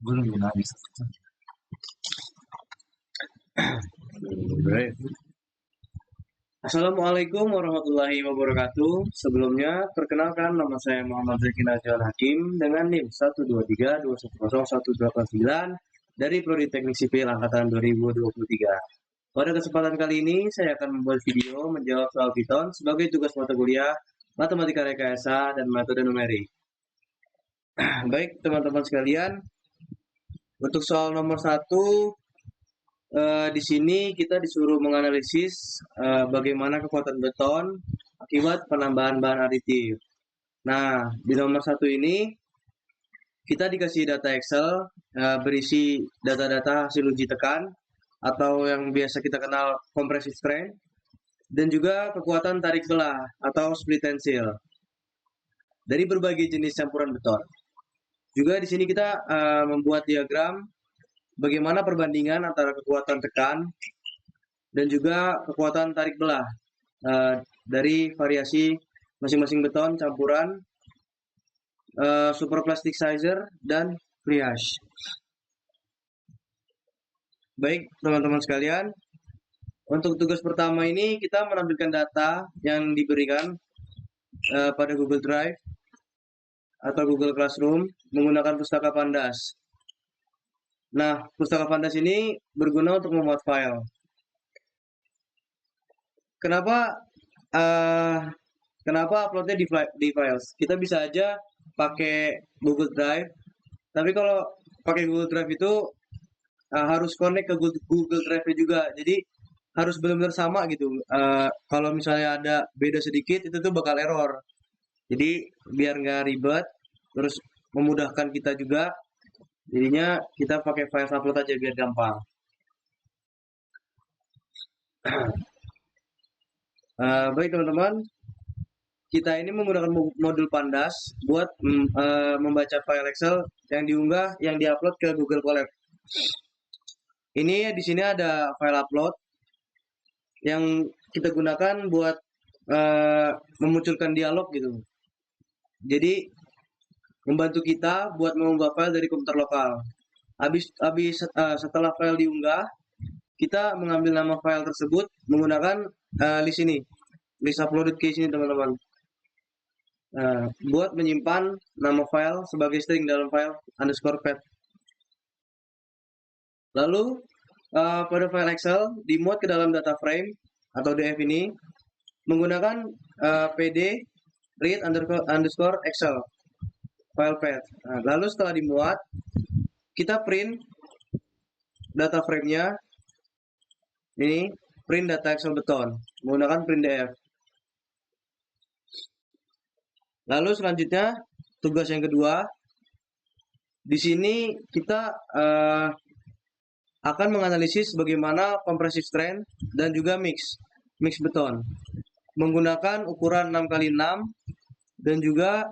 Belum habis. Baik. Assalamualaikum warahmatullahi wabarakatuh. Sebelumnya, perkenalkan nama saya Muhammad Zaki Najwan Hakim dengan NIM 123210189 dari Prodi Teknik Sipil Angkatan 2023. Pada kesempatan kali ini, saya akan membuat video menjawab soal Python sebagai tugas mata kuliah Matematika Rekayasa dan Metode Numerik. Baik, teman-teman sekalian, untuk soal nomor 1, di sini kita disuruh menganalisis bagaimana kekuatan beton akibat penambahan bahan aditif. Nah, di nomor 1 ini kita dikasih data Excel berisi data-data hasil uji tekan atau yang biasa kita kenal compressive strain dan juga kekuatan tarik belah atau split tensile dari berbagai jenis campuran beton. Juga di sini kita membuat diagram bagaimana perbandingan antara kekuatan tekan dan juga kekuatan tarik belah dari variasi masing-masing beton campuran superplastic sizer dan Friash. Baik, teman-teman sekalian, untuk tugas pertama ini kita menampilkan data yang diberikan pada Google Drive atau Google Classroom menggunakan pustaka Pandas. Nah, pustaka Pandas ini berguna untuk memuat file. Kenapa uploadnya di files? Kita bisa aja pakai Google Drive, tapi kalau pakai Google Drive itu harus connect ke Google Drive juga, jadi harus benar-benar sama gitu. Kalau misalnya ada beda sedikit itu tuh bakal error. Jadi biar nggak ribet, terus memudahkan kita juga, jadinya kita pakai file upload aja biar gampang. Baik teman-teman, kita ini menggunakan modul Pandas buat membaca file Excel yang diunggah, yang diupload ke Google Colab. Ini di sini ada file upload yang kita gunakan buat memunculkan dialog gitu. Jadi membantu kita buat mengunggah file dari komputer lokal. Setelah file diunggah, kita mengambil nama file tersebut menggunakan list ini, list uploaded case ini teman-teman. Buat menyimpan nama file sebagai string dalam file _path. Lalu pada file Excel dimuat ke dalam data frame atau DF ini menggunakan pd read _ Excel file path. Lalu setelah dimuat, kita print data frame-nya ini, print data Excel beton menggunakan printdf. Lalu selanjutnya tugas yang kedua, di sini kita akan menganalisis bagaimana compressive strain dan juga mix beton menggunakan ukuran 6x6 dan juga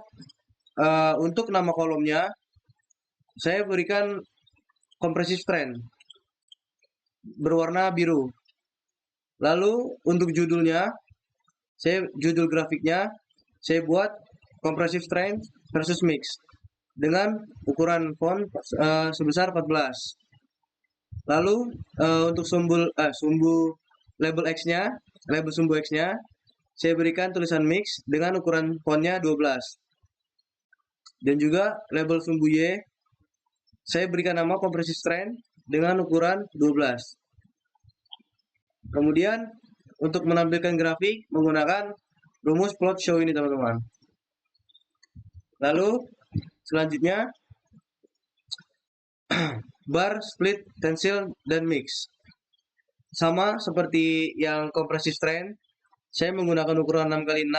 untuk nama kolomnya saya berikan compressive strain berwarna biru. Lalu untuk judulnya, judul grafiknya saya buat compressive strain versus mix dengan ukuran font sebesar 14. Lalu untuk sumbu label X-nya, label sumbu X-nya saya berikan tulisan mix dengan ukuran fontnya 12. Dan juga label sumbu Y saya berikan nama compressive strain dengan ukuran 12. Kemudian untuk menampilkan grafik menggunakan rumus plot show ini teman-teman. Lalu selanjutnya bar, split, tensile, dan mix. Sama seperti yang compressive strain, saya menggunakan ukuran 6x6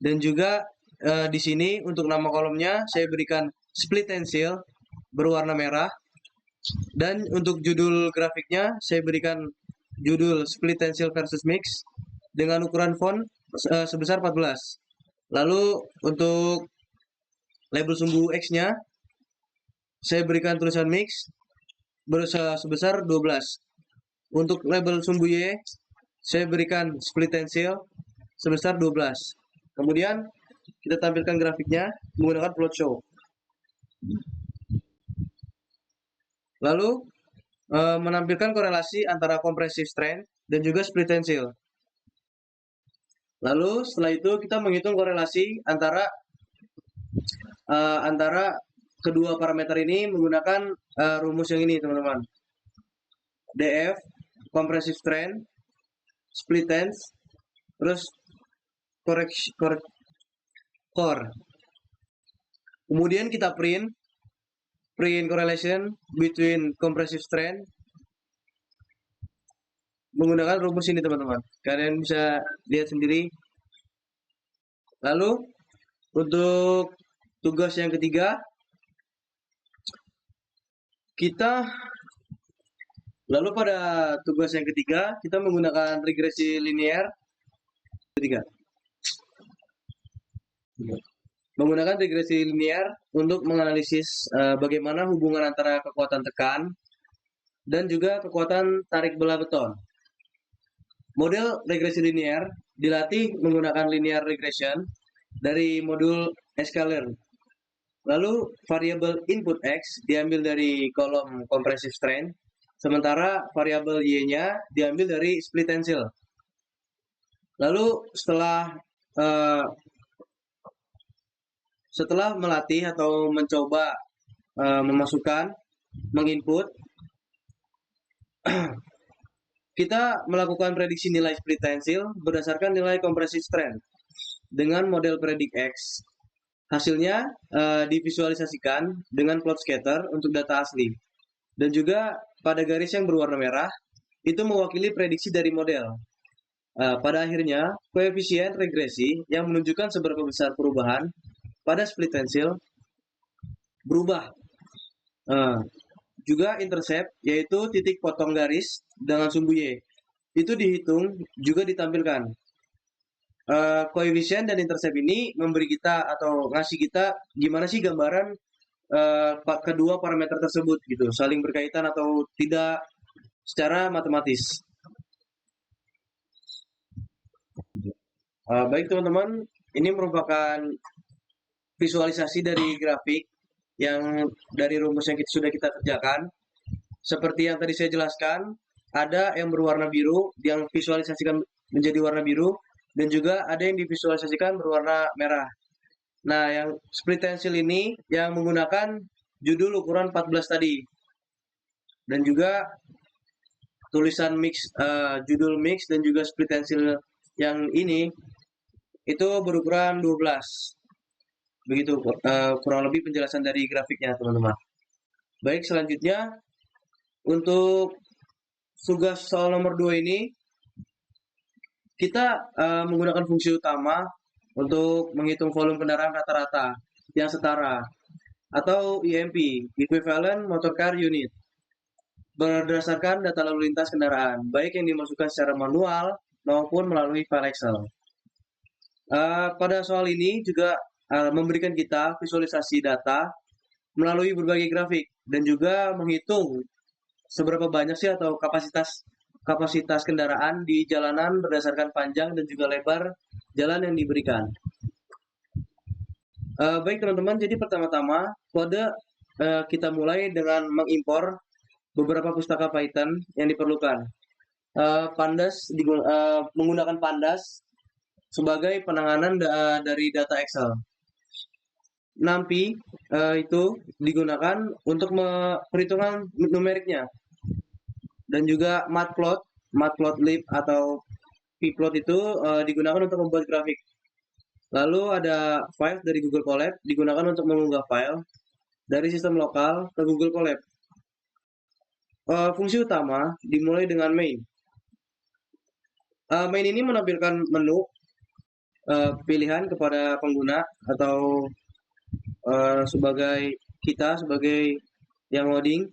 dan juga di sini untuk nama kolomnya saya berikan split tensile berwarna merah dan untuk judul grafiknya saya berikan judul split tensile versus mix dengan ukuran font sebesar 14. Lalu untuk label sumbu X-nya saya berikan tulisan mix sebesar 12. Untuk label sumbu Y saya berikan split tensile sebesar 12. Kemudian kita tampilkan grafiknya menggunakan plot show. Lalu menampilkan korelasi antara compressive strength dan juga split tensile. Lalu setelah itu kita menghitung korelasi antara kedua parameter ini menggunakan rumus yang ini, teman-teman. DF, compressive strength, split tense, terus core. Kemudian kita print correlation between compressive strength menggunakan rumus ini, teman-teman. Kalian bisa lihat sendiri. Lalu untuk tugas yang ketiga, pada tugas yang ketiga kita menggunakan regresi linear untuk menganalisis bagaimana hubungan antara kekuatan tekan dan juga kekuatan tarik belah beton. Model regresi linear dilatih menggunakan linear regression dari modul Escalern. Lalu variabel input X diambil dari kolom compressive strength, sementara variabel Y-nya diambil dari split tensile. Lalu setelah melatih atau mencoba menginput, kita melakukan prediksi nilai split tensile berdasarkan nilai compressive strength dengan model predik X. Hasilnya divisualisasikan dengan plot scatter untuk data asli. Dan juga pada garis yang berwarna merah, itu mewakili prediksi dari model. Pada akhirnya, koefisien regresi yang menunjukkan seberapa besar perubahan pada split tensile berubah. Juga intercept, yaitu titik potong garis dengan sumbu Y. Itu dihitung, juga ditampilkan. Koefisien dan intercept ini memberi kita atau ngasih kita gimana sih gambaran kedua parameter tersebut gitu, saling berkaitan atau tidak secara matematis. Baik teman-teman, ini merupakan visualisasi dari grafik yang dari rumus yang sudah kita kerjakan. Seperti yang tadi saya jelaskan, ada yang berwarna biru, yang visualisasikan menjadi warna biru, dan juga ada yang divisualisasikan berwarna merah. Nah, yang split tensile ini yang menggunakan judul ukuran 14 tadi. Dan juga tulisan judul mix dan juga split tensile yang ini itu berukuran 12. Begitu kurang lebih penjelasan dari grafiknya, teman-teman. Baik, selanjutnya untuk tugas soal nomor 2 ini kita menggunakan fungsi utama untuk menghitung volume kendaraan rata-rata yang setara atau EMP, Equivalent Motor Car Unit, berdasarkan data lalu lintas kendaraan, baik yang dimasukkan secara manual maupun melalui file Excel. Pada soal ini juga memberikan kita visualisasi data melalui berbagai grafik dan juga menghitung seberapa banyak sih atau kapasitas kendaraan di jalanan berdasarkan panjang dan juga lebar jalan yang diberikan. Baik teman-teman, jadi pertama-tama kita mulai dengan mengimpor beberapa pustaka Python yang diperlukan. Menggunakan Pandas sebagai penanganan dari data Excel. NumPy itu digunakan untuk perhitungan numeriknya. Dan juga Matplotlib atau Pplot itu digunakan untuk membuat grafik. Lalu ada Files dari Google Colab digunakan untuk mengunggah file dari sistem lokal ke Google Colab. Fungsi utama dimulai dengan main. Main ini menampilkan menu pilihan kepada pengguna atau sebagai yang loading.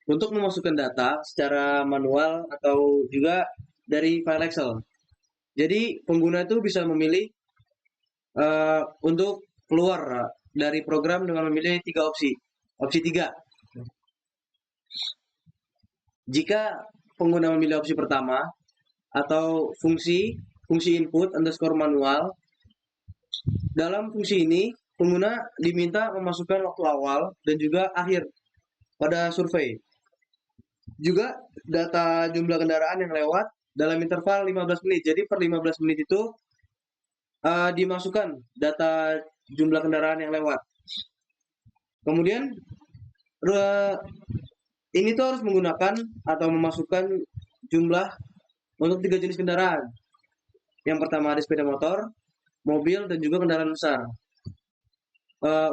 Untuk memasukkan data secara manual atau juga dari file Excel. Jadi pengguna itu bisa memilih untuk keluar dari program dengan memilih 3 opsi. Opsi 3. Jika pengguna memilih opsi pertama atau fungsi input underscore manual, dalam fungsi ini pengguna diminta memasukkan waktu awal dan juga akhir pada survei. Juga data jumlah kendaraan yang lewat dalam interval 15 menit. Jadi per 15 menit itu dimasukkan data jumlah kendaraan yang lewat. Kemudian ini tuh harus menggunakan atau memasukkan jumlah untuk 3 jenis kendaraan. Yang pertama ada sepeda motor, mobil, dan juga kendaraan besar.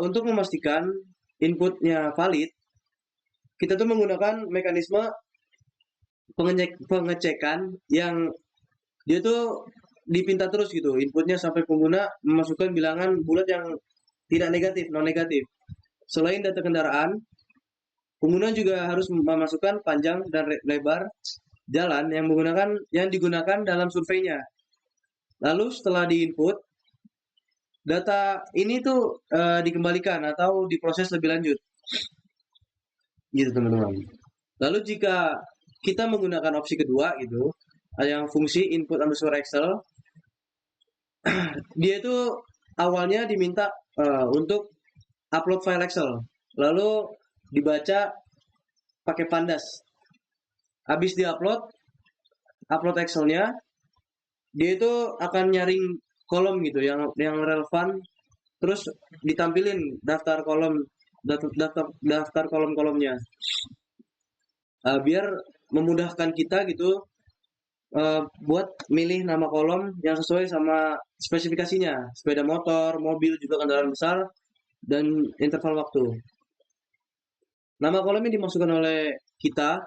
Untuk memastikan inputnya valid, kita tuh menggunakan mekanisme pengecekan yang dia tuh dipinta terus gitu, inputnya sampai pengguna memasukkan bilangan bulat yang tidak negatif, non negatif. Selain data kendaraan, pengguna juga harus memasukkan panjang dan lebar jalan yang digunakan dalam surveinya. Lalu setelah diinput, data ini tuh dikembalikan atau diproses lebih lanjut. Gitu teman-teman. Lalu jika kita menggunakan opsi kedua gitu, yang fungsi input underscore Excel, dia itu awalnya diminta untuk upload file Excel, lalu dibaca pakai Pandas. Habis upload Excelnya, dia itu akan nyaring kolom gitu yang relevan, terus ditampilin daftar kolom-kolomnya, biar memudahkan kita gitu buat milih nama kolom yang sesuai sama spesifikasinya, sepeda motor, mobil, juga kendaraan besar, dan interval waktu. Nama kolom yang dimasukkan oleh kita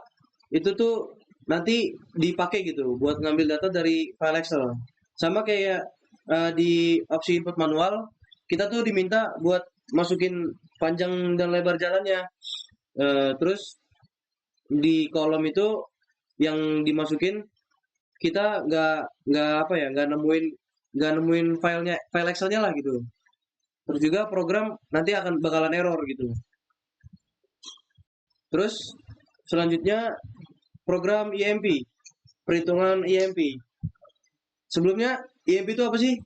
itu tuh nanti dipakai gitu buat ngambil data dari file Excel. Sama kayak di opsi input manual, kita tuh diminta buat masukin panjang dan lebar jalannya. Terus di kolom itu yang dimasukin, kita nggak nemuin file Excelnya lah gitu. Terus juga program nanti bakalan error gitu. Terus selanjutnya program EMP, perhitungan EMP. Sebelumnya EMP itu apa sih?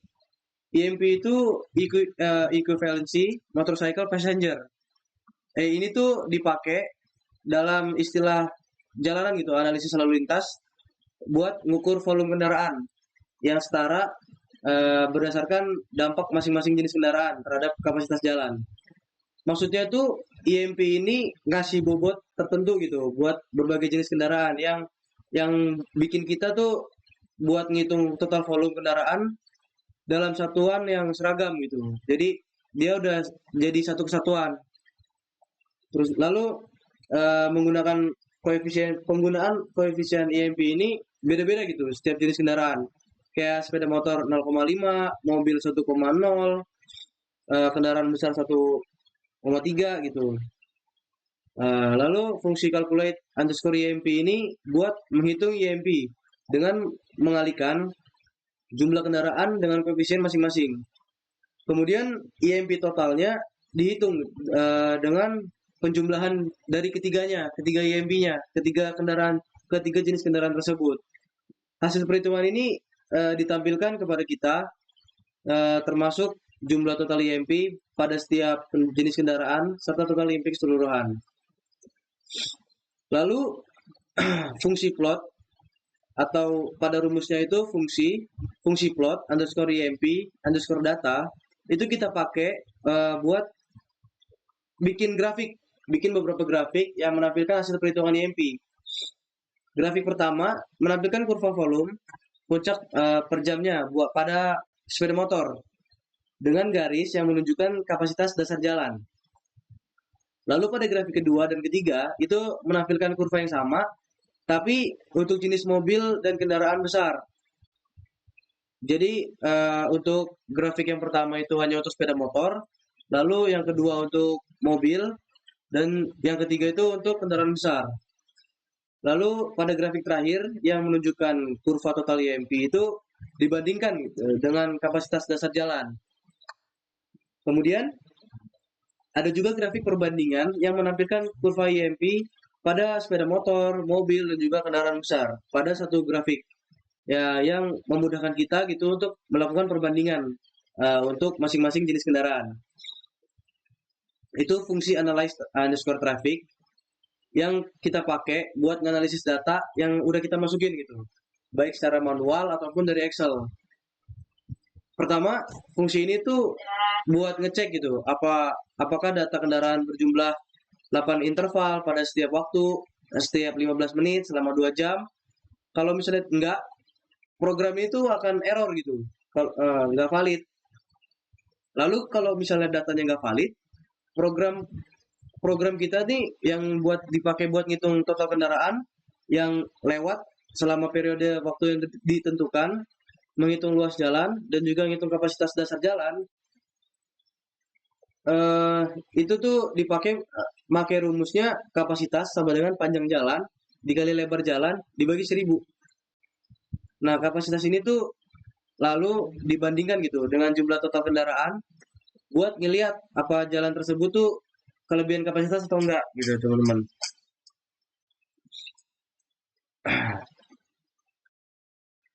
EMP itu equivalency motorcycle passenger. Ini tuh dipakai dalam istilah jalanan gitu, analisis lalu lintas, buat ngukur volume kendaraan yang setara berdasarkan dampak masing-masing jenis kendaraan terhadap kapasitas jalan. Maksudnya tuh EMP ini ngasih bobot tertentu gitu buat berbagai jenis kendaraan yang bikin kita tuh buat ngitung total volume kendaraan dalam satuan yang seragam gitu. Jadi dia udah jadi satu kesatuan. Terus lalu menggunakan penggunaan koefisien EMP ini beda-beda gitu setiap jenis kendaraan. Kayak sepeda motor 0,5, mobil 1,0, kendaraan besar 1,3 gitu. Lalu fungsi calculate underscore EMP ini buat menghitung EMP dengan mengalihkan jumlah kendaraan dengan koefisien masing-masing. Kemudian EMP totalnya dihitung dengan penjumlahan dari ketiga EMP-nya, ketiga jenis kendaraan tersebut. Hasil perhitungan ini ditampilkan kepada kita, termasuk jumlah total EMP pada setiap jenis kendaraan serta total EMP keseluruhan. Lalu fungsi plot atau pada rumusnya itu fungsi plot underscore EMP underscore data itu kita pakai buat bikin beberapa grafik yang menampilkan hasil perhitungan EMP. Grafik pertama menampilkan kurva volume puncak per jamnya buat pada sepeda motor dengan garis yang menunjukkan kapasitas dasar jalan. Lalu pada grafik kedua dan ketiga itu menampilkan kurva yang sama, tapi untuk jenis mobil dan kendaraan besar. Jadi untuk grafik yang pertama itu hanya untuk sepeda motor, lalu yang kedua untuk mobil, dan yang ketiga itu untuk kendaraan besar. Lalu pada grafik terakhir yang menunjukkan kurva total EMP itu dibandingkan dengan kapasitas dasar jalan. Kemudian ada juga grafik perbandingan yang menampilkan kurva EMP pada sepeda motor, mobil, dan juga kendaraan besar pada satu grafik. Ya, yang memudahkan kita gitu untuk melakukan perbandingan untuk masing-masing jenis kendaraan. Itu fungsi analyze underscore traffic yang kita pakai buat nganalisis data yang udah kita masukin gitu, baik secara manual ataupun dari Excel. Pertama, fungsi ini tuh buat ngecek gitu, apakah data kendaraan berjumlah 8 interval pada setiap waktu, setiap 15 menit selama 2 jam. Kalau misalnya enggak, program itu akan error gitu, nggak valid. Lalu kalau misalnya datanya nggak valid, program program kita nih yang buat dipakai buat ngitung total kendaraan yang lewat selama periode waktu yang ditentukan, menghitung luas jalan dan juga menghitung kapasitas dasar jalan, eh, itu tuh dipakai pakai rumusnya kapasitas sama dengan panjang jalan dikali lebar jalan dibagi 1000. Nah, kapasitas ini tuh lalu dibandingkan gitu dengan jumlah total kendaraan buat ngelihat apa jalan tersebut tuh kelebihan kapasitas atau enggak gitu, teman-teman.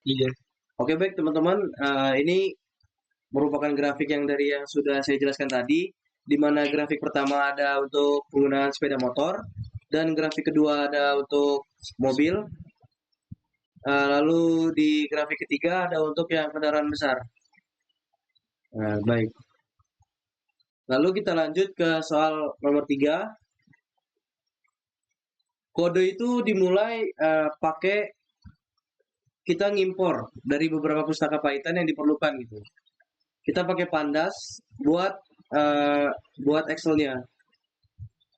Iya. Oke, baik teman-teman. Ini merupakan grafik yang dari yang sudah saya jelaskan tadi, di mana grafik pertama ada untuk penggunaan sepeda motor dan grafik kedua ada untuk mobil. Lalu di grafik ketiga ada untuk yang kendaraan besar. Baik. Lalu kita lanjut ke soal nomor 3. Kode itu dimulai pakai kita ngimpor dari beberapa pustaka Python yang diperlukan gitu. Kita pakai Pandas buat Excel-nya.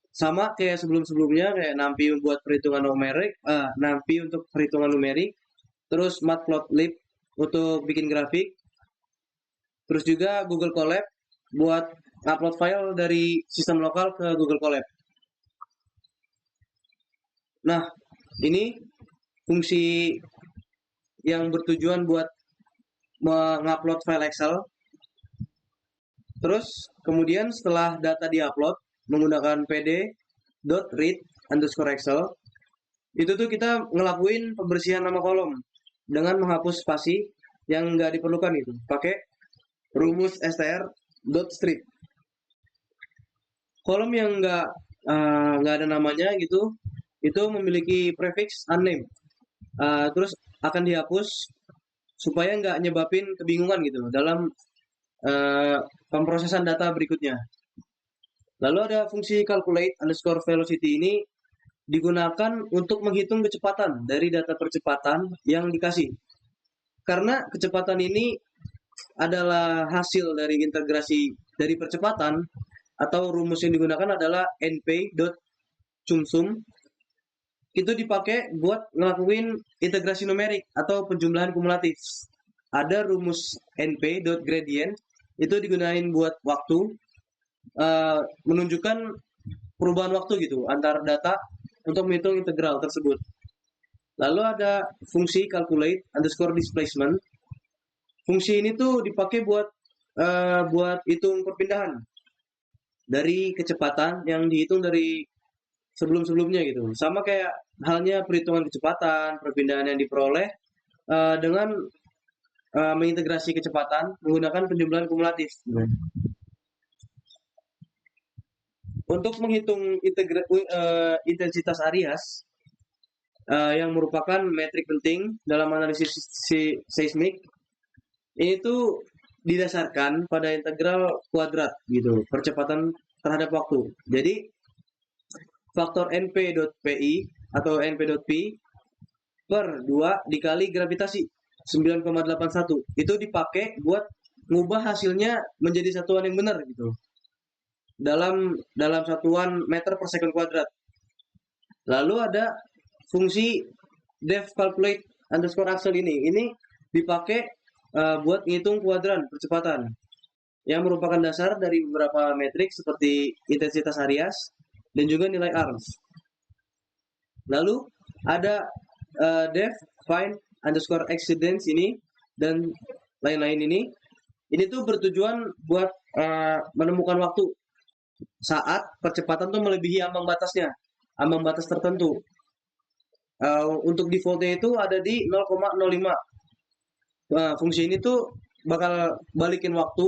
Sama kayak sebelum-sebelumnya, kayak NumPy buat perhitungan numerik, NumPy untuk perhitungan numerik, terus Matplotlib untuk bikin grafik, terus juga Google Colab buat upload file dari sistem lokal ke Google Colab. Nah, ini fungsi yang bertujuan buat mengupload file Excel. Terus kemudian setelah data diupload menggunakan pd.read underscore Excel, itu tuh kita ngelakuin pembersihan nama kolom dengan menghapus spasi yang nggak diperlukan itu, pakai rumus str.strip. Kolom yang nggak ada namanya gitu, itu memiliki prefix unnamed. Terus akan dihapus supaya nggak nyebabin kebingungan gitu dalam pemrosesan data berikutnya. Lalu ada fungsi calculate underscore velocity ini digunakan untuk menghitung kecepatan dari data percepatan yang dikasih. Karena kecepatan ini adalah hasil dari integrasi dari percepatan, atau rumus yang digunakan adalah np.sumsum. Itu dipakai buat ngelakuin integrasi numerik atau penjumlahan kumulatif. Ada rumus np.gradient, itu digunain buat waktu, menunjukkan perubahan waktu gitu antar data untuk menghitung integral tersebut. Lalu ada fungsi calculate underscore displacement. Fungsi ini tuh dipakai buat hitung perpindahan dari kecepatan yang dihitung dari sebelum-sebelumnya gitu. Sama kayak halnya perhitungan kecepatan, perpindahan yang diperoleh dengan mengintegrasi kecepatan menggunakan penjumlahan kumulatif. Untuk menghitung intensitas Arias, yang merupakan metrik penting dalam analisis seismik, ini tuh didasarkan pada integral kuadrat gitu, percepatan terhadap waktu. Jadi faktor np.pi atau np.p per 2 dikali gravitasi 9,81 itu dipakai buat ngubah hasilnya menjadi satuan yang benar gitu, dalam satuan meter per second kuadrat. Lalu ada fungsi def calculate underscore axle ini dipakai buat ngitung kuadran percepatan yang merupakan dasar dari beberapa metrik seperti intensitas Arias dan juga nilai arms. Lalu ada def find underscore accidents ini dan lain-lain ini. Ini tuh bertujuan buat menemukan waktu saat percepatan tuh melebihi ambang batas tertentu. Untuk defaultnya itu ada di 0,05. Fungsi ini tuh bakal balikin waktu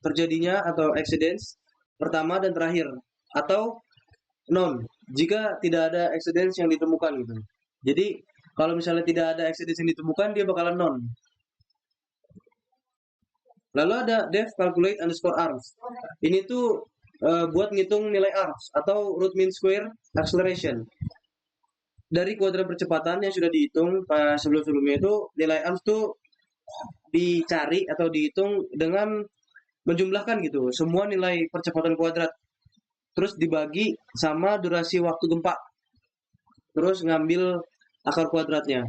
terjadinya atau accidents pertama dan terakhir atau non jika tidak ada accidents yang ditemukan gitu. Jadi kalau misalnya tidak ada accidents yang ditemukan dia bakalan non. Lalu ada def calculate underscore arms. Ini tuh buat ngitung nilai arms atau root mean square acceleration. Dari kuadran percepatan yang sudah dihitung sebelum-sebelumnya itu nilai arms tuh dicari atau dihitung dengan menjumlahkan gitu semua nilai percepatan kuadrat terus dibagi sama durasi waktu gempa terus ngambil akar kuadratnya.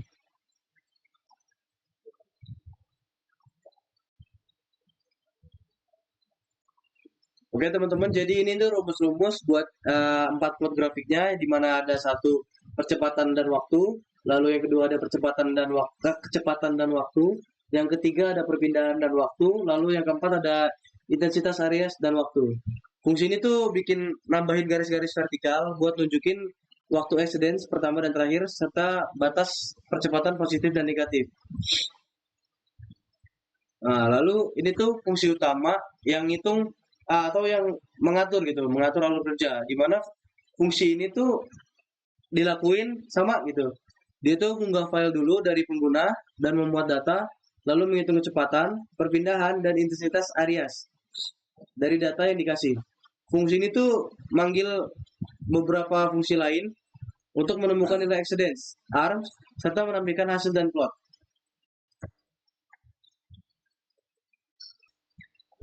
Oke teman-teman, jadi ini tuh rumus-rumus buat 4 plot grafiknya di mana ada satu percepatan dan waktu, lalu yang kedua ada percepatan dan kecepatan dan waktu, yang ketiga ada perpindahan dan waktu, lalu yang keempat ada intensitas area dan waktu. Fungsi ini tuh bikin nambahin garis-garis vertikal buat nunjukin waktu accidents pertama dan terakhir serta batas percepatan positif dan negatif. Nah, lalu ini tuh fungsi utama yang ngitung atau yang mengatur gitu, mengatur alur kerja. Di mana fungsi ini tuh dilakuin sama gitu. Dia tuh mengunggah file dulu dari pengguna dan memuat data, lalu menghitung kecepatan, perpindahan, dan intensitas areas dari data yang dikasih. Fungsi ini tuh manggil beberapa fungsi lain untuk menemukan nilai accidents, arms, serta menampilkan hasil dan plot.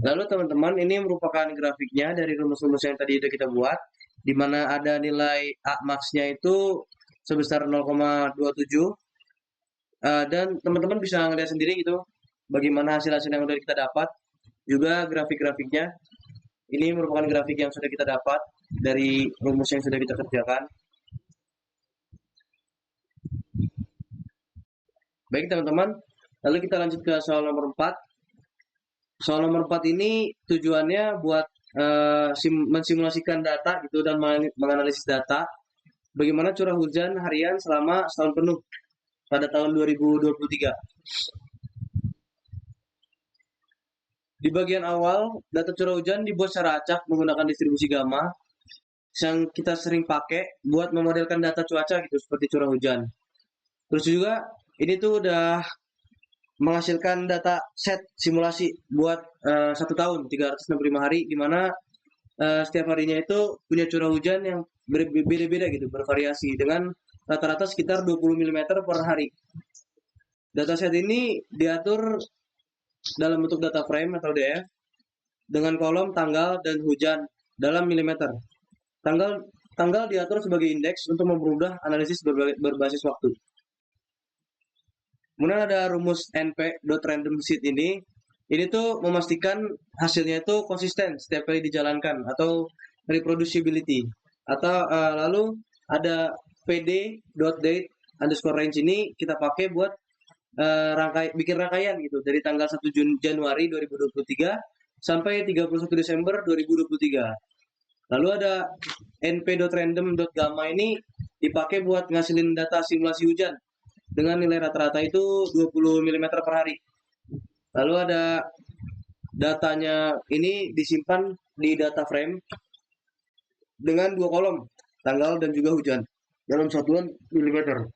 Lalu teman-teman, ini merupakan grafiknya dari rumus-rumus yang tadi kita buat, di mana ada nilai A max-nya itu sebesar 0,27, dan teman-teman bisa ngeliat sendiri gitu, bagaimana hasil-hasil yang sudah kita dapat, juga grafik-grafiknya. Ini merupakan grafik yang sudah kita dapat dari rumus yang sudah kita kerjakan. Baik teman-teman, lalu kita lanjut ke soal nomor 4. Soal nomor 4 ini tujuannya buat mensimulasikan data gitu dan menganalisis data bagaimana curah hujan harian selama setahun penuh pada tahun 2023. Di bagian awal, data curah hujan dibuat secara acak menggunakan distribusi gamma yang kita sering pakai buat memodelkan data cuaca gitu seperti curah hujan. Terus juga ini tuh udah menghasilkan data set simulasi buat 1 tahun 365 hari di mana setiap harinya itu punya curah hujan yang berbeda-beda gitu, bervariasi dengan rata-rata sekitar 20 mm per hari. Data set ini diatur dalam bentuk data frame atau DF dengan kolom tanggal dan hujan dalam milimeter. Tanggal diatur sebagai indeks untuk mempermudah analisis berbasis waktu. Kemudian ada rumus np.randomSeed ini tuh memastikan hasilnya itu konsisten setiap kali dijalankan atau reproducibility. Atau lalu ada pd.date_range ini kita pakai buat bikin rangkaian gitu dari tanggal 1 Januari 2023 sampai 31 Desember 2023. Lalu ada np.random.gamma ini dipakai buat ngasilin data simulasi hujan dengan nilai rata-rata itu 20 mm per hari. Lalu ada datanya ini disimpan di data frame dengan 2 kolom, tanggal dan juga hujan dalam satuan milimeter.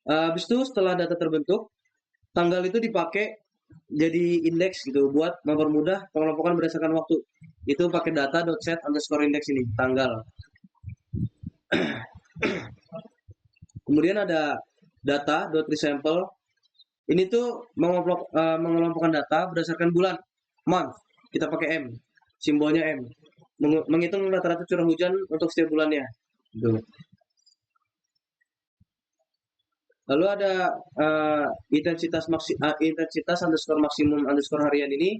Habis itu setelah data terbentuk, tanggal itu dipakai jadi indeks gitu buat mempermudah pengelompokan berdasarkan waktu. Itu pakai data.set_index ini, tanggal. Kemudian ada data.resample. Ini tuh mengelompokkan data berdasarkan bulan, month. Kita pakai M, simbolnya M. Menghitung rata-rata curah hujan untuk setiap bulannya. Gitu. Lalu ada intensitas underscore maksimum underscore harian ini,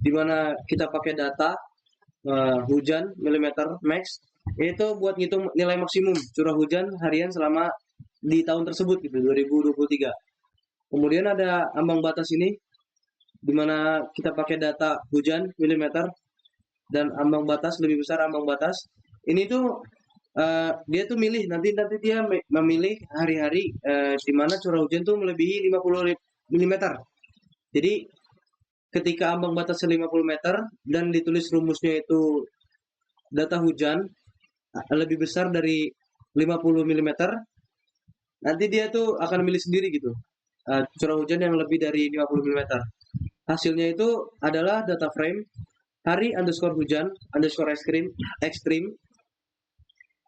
di mana kita pakai data hujan milimeter max. Ini tuh buat ngitung nilai maksimum curah hujan harian selama di tahun tersebut gitu 2023. Kemudian ada ambang batas ini, di mana kita pakai data hujan milimeter dan ambang batas lebih besar ambang batas. Ini tuh dia tuh nanti dia memilih hari-hari di mana curah hujan tuh melebihi 50 mm. Jadi ketika ambang batas 50 meter dan ditulis rumusnya itu data hujan lebih besar dari 50 mm, nanti dia tuh akan milih sendiri gitu. Curah hujan yang lebih dari 50 mm. Hasilnya itu adalah data frame hari underscore hujan underscore ekstrim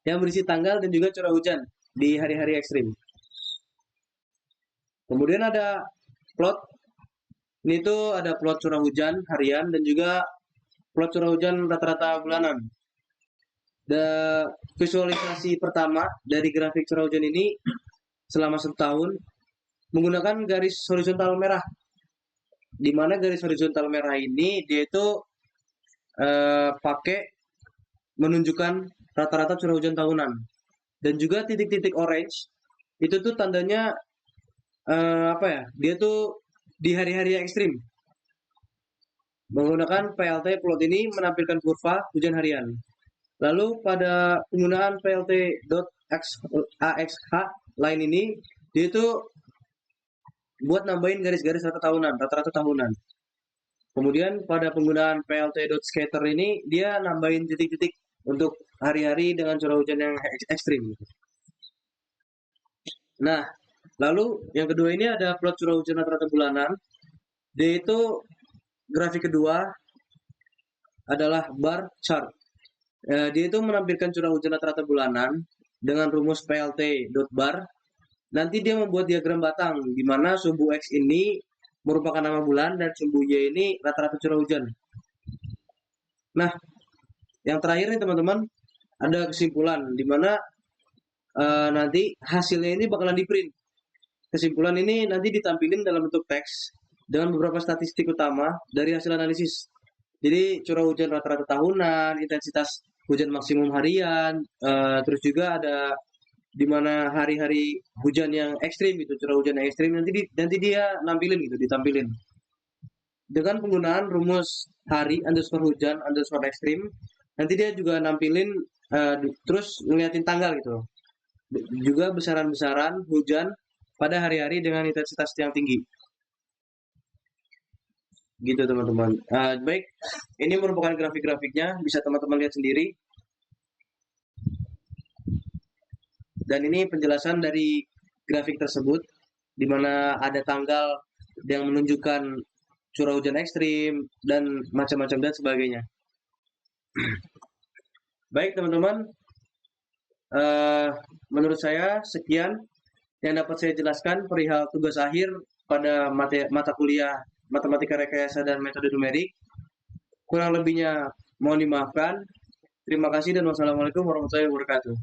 yang berisi tanggal dan juga curah hujan di hari-hari ekstrim. Kemudian ada plot. Ini tuh ada plot curah hujan harian dan juga plot curah hujan rata-rata bulanan. Visualisasi pertama dari grafik curah hujan ini selama 1 tahun menggunakan garis horizontal merah, di mana garis horizontal merah ini dia itu pakai menunjukkan rata-rata curah hujan tahunan, dan juga titik-titik orange itu tuh tandanya apa ya, dia tuh di hari-hari ekstrim. Menggunakan PLT plot ini menampilkan kurva hujan harian. Lalu pada penggunaan PLT.AXH line ini, dia itu buat nambahin garis-garis rata-rata tahunan. Kemudian pada penggunaan PLT.scatter ini, dia nambahin titik-titik untuk hari-hari dengan curah hujan yang ekstrim. Nah, lalu yang kedua ini ada plot curah hujan rata-rata bulanan. Dia itu grafik kedua adalah bar chart. Dia itu menampilkan curah hujan rata-rata bulanan dengan rumus PLT.bar. Nanti dia membuat diagram batang, di mana sumbu X ini merupakan nama bulan dan sumbu Y ini rata-rata curah hujan. Nah, yang terakhir nih teman-teman, ada kesimpulan, di mana nanti hasilnya ini bakalan di-print. Kesimpulan ini nanti ditampilkan dalam bentuk teks dengan beberapa statistik utama dari hasil analisis. Jadi curah hujan rata-rata tahunan, intensitas hujan maksimum harian, terus juga ada di mana hari-hari hujan yang ekstrim gitu, curah hujan yang ekstrim nanti dia nampilin gitu, ditampilin. Dengan penggunaan rumus hari underscore hujan underscore ekstrim, nanti dia juga nampilin terus ngeliatin tanggal gitu. Juga besaran-besaran hujan pada hari-hari dengan intensitas yang tinggi. Gitu teman-teman. Baik, ini merupakan grafik-grafiknya, bisa teman-teman lihat sendiri. Dan ini penjelasan dari grafik tersebut, di mana ada tanggal yang menunjukkan curah hujan ekstrim dan macam-macam dan sebagainya. Baik teman-teman, menurut saya sekian yang dapat saya jelaskan perihal tugas akhir pada mata kuliah Matematika Rekayasa dan Metode Numerik. Kurang lebihnya mohon dimaafkan. Terima kasih dan wassalamualaikum warahmatullahi wabarakatuh.